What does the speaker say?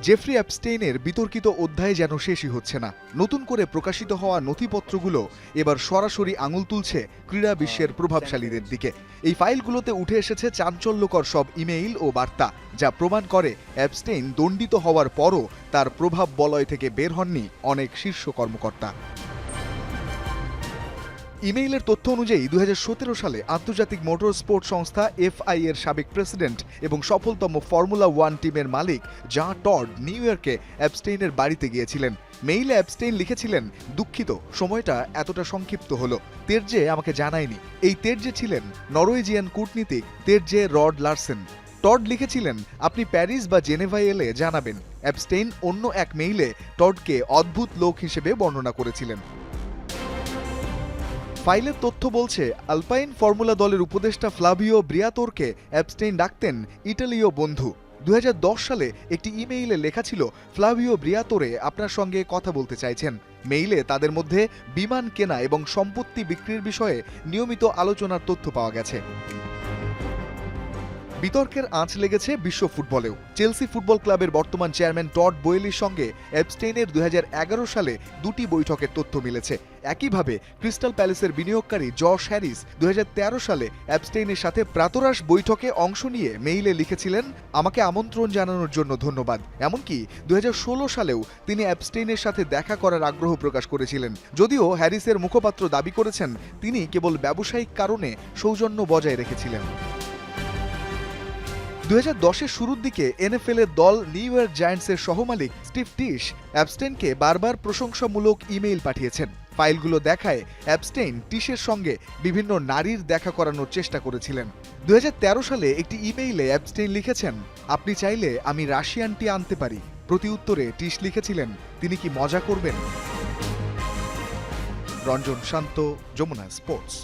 Jeffrey অ্যাপস্টেইনের বিতর্কিত অধ্যায় যেন শেষই হচ্ছে না। নতুন করে প্রকাশিত হওয়া নথিপত্রগুলো এবার সরাসরি আঙুল তুলছে ক্রীড়া বিশ্বের প্রভাবশালীদের দিকে। এই ফাইলগুলোতে উঠে এসেছে চাঞ্চল্যকর সব ইমেইল ও বার্তা, যা প্রমাণ করে অ্যাপস্টেইন দণ্ডিত হওয়ার পরও তার প্রভাব বলয় থেকে বের হননি অনেক শীর্ষ কর্মকর্তা। ইমেইলের তথ্য অনুযায়ী 2017 সালে আন্তর্জাতিক মোটর স্পোর্ট সংস্থা FI এর সাবেক প্রেসিডেন্ট এবং সফলতম ফর্মুলা 1 টিমের মালিক জন টড নিউ ইয়র্কে অ্যাপস্টেইনের বাড়িতে গিয়েছিলেন। মেইলে অ্যাপস্টেইন লিখেছিলেন, দুঃখিত সময়টা এতটা সংক্ষিপ্ত হলো, তের্জে আমাকে জানায়নি। এই তের্জে ছিলেন নরওয়েজিয়ান কূটনীতিক তের্জে রড লারসেন। টড লিখেছিলেন, আপনি প্যারিস বা জেনেভায় এলে জানাবেন। অ্যাপস্টেইন অন্য এক মেইলে টডকে অদ্ভুত লোক হিসেবে বর্ণনা করেছিলেন। ফাইলের তথ্য বলছে, আলপাইন ফর্মুলা দলের উপদেষ্টা ফ্লাভিও ব্রিয়াতোরকে অ্যাপস্টেইন ডাকতেন ইটালীয় বন্ধু। 2010 সালে একটি ইমেইলে লেখা ছিল, ফ্লাভিও ব্রিয়াতোরে আপনার সঙ্গে কথা বলতে চাইছেন। মেইলে তাদের মধ্যে বিমান কেনা এবং সম্পত্তি বিক্রির বিষয়ে নিয়মিত আলোচনার তথ্য পাওয়া গেছে। বিতর্কের আঁচ লেগেছে বিশ্ব ফুটবলেও। চেলসি ফুটবল ক্লাবের বর্তমান চেয়ারম্যান টড বোয়েলির সঙ্গে অ্যাপস্টেইনের 2011 সালে দুটি বৈঠকের তথ্য মিলেছে। একইভাবে ক্রিস্টাল প্যালেসের বিনিয়োগকারী জশ হ্যারিস 2013 সালে অ্যাপস্টেইনের সাথে প্রাতরাশ বৈঠকে অংশ নিয়ে মেইলে লিখেছিলেন, আমাকে আমন্ত্রণ জানানোর জন্য ধন্যবাদ। এমনকি 2016 সালেও তিনি অ্যাপস্টেইনের সাথে দেখা করার আগ্রহ প্রকাশ করেছিলেন। যদিও হ্যারিসের মুখপাত্র দাবি করেছেন, তিনি কেবল ব্যবসায়িক কারণে সৌজন্য বজায় রেখেছিলেন। 2010-এর শুরুর দিকে NFL এর দল নিউ ইয়র্ক জায়ান্টসের সহমালিক স্টিভ টিশ অ্যাপস্টেইনকে বারবার প্রশংসামূলক ইমেইল পাঠিয়েছেন। ফাইলগুলো দেখায় অ্যাপস্টেইন টিশের সঙ্গে বিভিন্ন নারীর দেখা করানোর চেষ্টা করেছিলেন। 2013 সালে একটি ইমেইলে অ্যাপস্টেইন লিখেছেন, আপনি চাইলে আমি রাশিয়ানটি আনতে পারি। প্রতি উত্তরে টিশ লিখেছিলেন, তিনি কি মজা করবেন? রঞ্জন শান্ত, যমুনা স্পোর্টস।